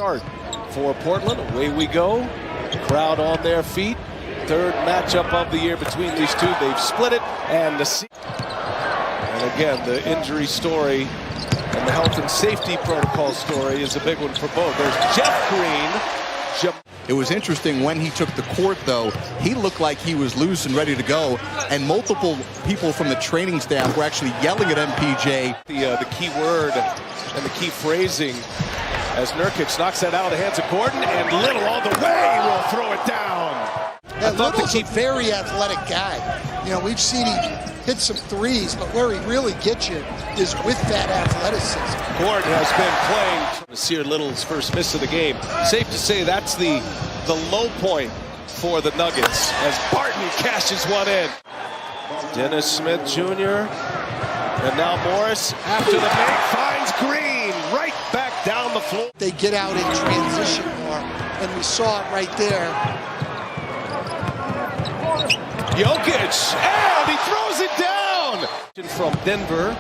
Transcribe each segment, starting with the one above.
Start for Portland. Away we go. Crowd on their feet. Third matchup of the year between these two. They've split it. And again, the injury story and the health and safety protocol story is a big one for both. There's Jeff Green. It was interesting when he took the court, though. He looked like he was loose and ready to go, and multiple people from the training staff were actually yelling at MPJ. The key word and the key phrasing as Nurkic knocks that out of the hands of Gordon, and Little all the way will throw it down. Little's a very athletic guy. You know, we've seen him hit some threes, but where he really gets you is with that athleticism. Gordon has been playing. Nasir Little's first miss of the game. Safe to say that's the low point for the Nuggets as Barton cashes one in. Dennis Smith Jr. and now Morris after the make finds Green right back down the floor. They get out in transition more, and we saw it right there. Jokic, and he throws it down! From Denver,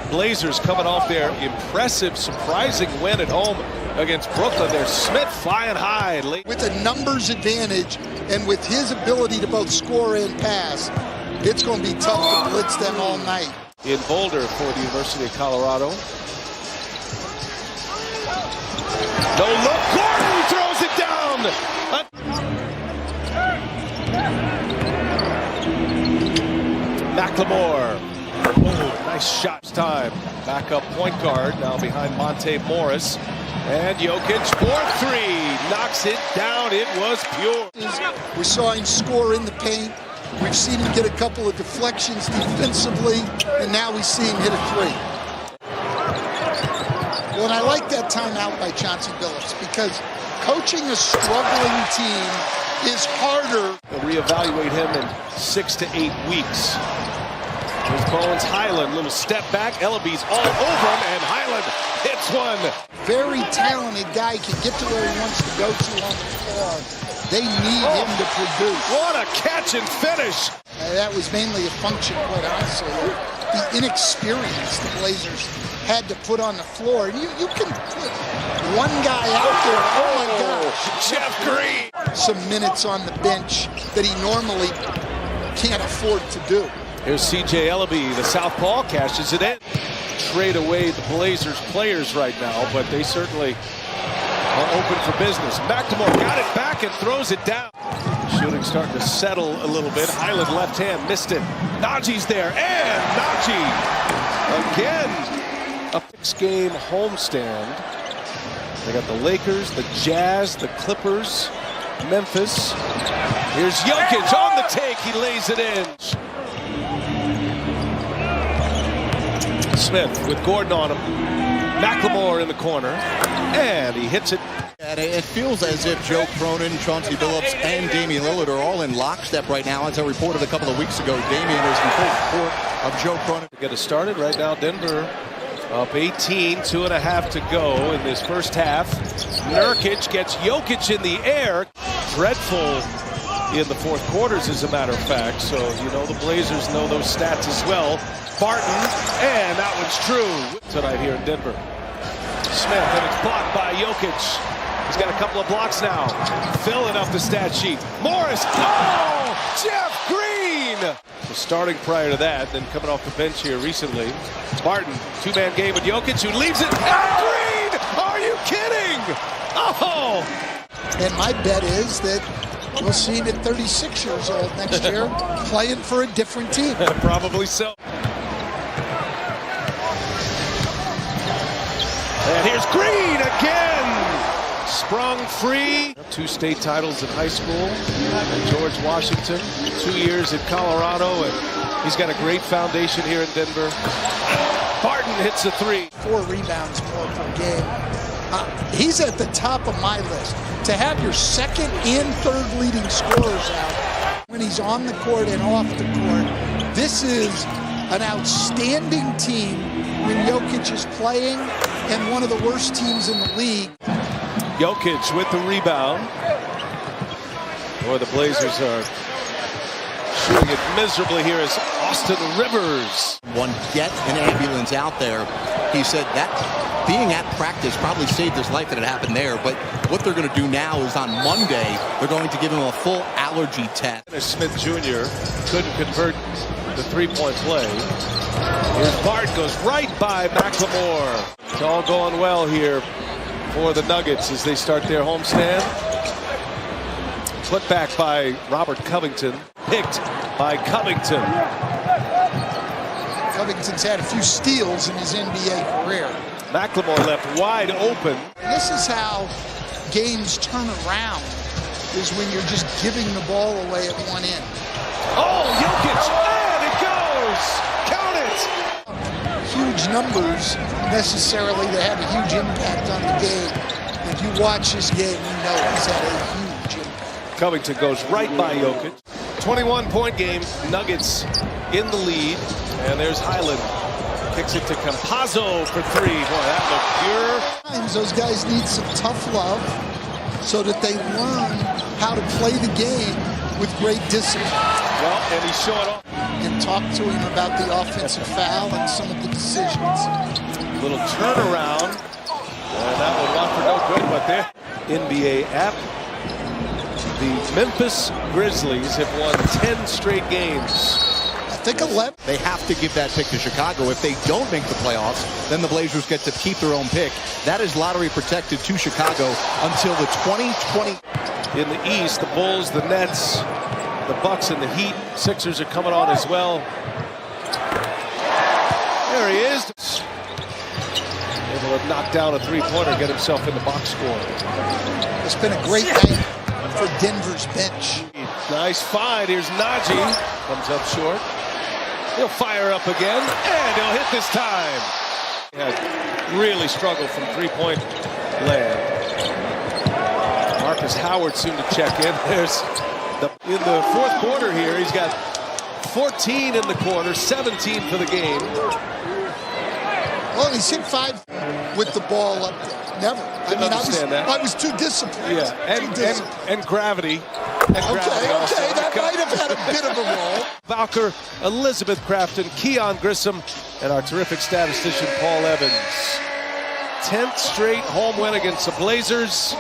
Blazers coming off their impressive, surprising win at home against Brooklyn. There's Smith flying high. With a numbers advantage, and with his ability to both score and pass, it's going to be tough to blitz them all night. In Boulder for the University of Colorado. No look, Gordon throws it down! McLemore. Oh, nice shot time. Backup point guard now behind Monte Morris. And Jokic for three. Knocks it down. It was pure. We saw him score in the paint. We've seen him get a couple of deflections defensively. And now we see him hit a three. Well, and I like that timeout by Chauncey Billups because coaching a struggling team is harder. They'll reevaluate him in 6 to 8 weeks. Here's Bones, Highland, little step back. Ellaby's all over him, and Highland hits one. Very talented guy, can get to where he wants to go to on the floor. They need him to produce. What a catch and finish. That was mainly a function, quite honestly, of the inexperience the Blazers had to put on the floor. And you can put one guy out there, oh my gosh. Jeff Green. Some minutes on the bench that he normally can't afford to do. Here's C.J. Ellaby, the southpaw, cashes it in. Trade away the Blazers players right now, but they certainly are open for business. McLemore got it back and throws it down. Shooting starting to settle a little bit. Highland left hand, missed it. Najee's there, and Najee again. A 6-game homestand. They got the Lakers, the Jazz, the Clippers, Memphis. Here's Jokic on the take. He lays it in. Smith with Gordon on him. McLemore in the corner. And he hits it. And it feels as if Joe Cronin, Chauncey Billups, and Damian Lillard are all in lockstep right now. As I reported a couple of weeks ago, Damian is in full support of Joe Cronin. To get us started right now, Denver up 18, 2.5 to go in this first half. Nurkic gets Jokic in the air. Dreadful in the fourth quarters, as a matter of fact. So, you know, the Blazers know those stats as well. Barton, and that one's true. Tonight here in Denver. Smith, and it's blocked by Jokic. He's got a couple of blocks now. Filling up the stat sheet. Morris, oh! Jeff Green! So starting prior to that, then coming off the bench here recently. Barton, two-man game with Jokic, who leaves it. And Green! Are you kidding? Oh! And my bet is that we'll see him at 36 years old next year playing for a different team. Probably so. And here's Green again! Sprung free. 2 state titles in high school at George Washington. 2 years in Colorado, and he's got a great foundation here in Denver. Barton hits a 3. 4 rebounds more per game. He's at the top of my list. To have your second and third leading scorers out when he's on the court and off the court, this is an outstanding team when Jokic is playing and one of the worst teams in the league. Jokic with the rebound. Boy, the Blazers are shooting it miserably here as Austin Rivers. Get an ambulance out there. He said that being at practice probably saved his life that it happened there. But what they're going to do now is on Monday, they're going to give him a full allergy test. Smith Jr. couldn't convert the three-point play. Here's Bart, goes right by McLemore. It's all going well here for the Nuggets as they start their homestand. Put back by Robert Covington. Picked by Covington. Covington's had a few steals in his NBA career. McLemore left wide open. This is how games turn around, is when you're just giving the ball away at one end. Oh, Jokic, and it goes! Count it! Huge numbers necessarily to have a huge impact on the game. If you watch this game, you know he's had a huge impact. Covington goes right by Jokic. 21-point game, Nuggets in the lead. And there's Highland. Kicks it to Campazzo for three. Boy, that looked pure. Those guys need some tough love so that they learn how to play the game with great discipline. Well, and he's showing off. And talk to him about the offensive foul and some of the decisions. Little turnaround. And that would want for no good, but there. NBA app. The Memphis Grizzlies have won 10 straight games. I think 11. They have to give that pick to Chicago. If they don't make the playoffs, then the Blazers get to keep their own pick. That is lottery protected to Chicago until the 2020. In the East, the Bulls, the Nets, the Bucks, and the Heat. Sixers are coming on as well. There he is. Able to knock down a three-pointer, get himself in the box score. It's been a great night for Denver's bench. Nice find. Here's Najee. Comes up short. He'll fire up again, and he'll hit this time. He had really struggled from three-point land. Marcus Howard soon to check in. There's in the fourth quarter here, he's got 14 in the quarter, 17 for the game. Well, he's hit 5 with the ball up there. Never. I was too disciplined. Yeah, and gravity. Okay, that might have had a bit of a role. Valker, Elizabeth Crafton, Keon Grissom, and our terrific statistician Paul Evans. 10th straight home win against the Blazers.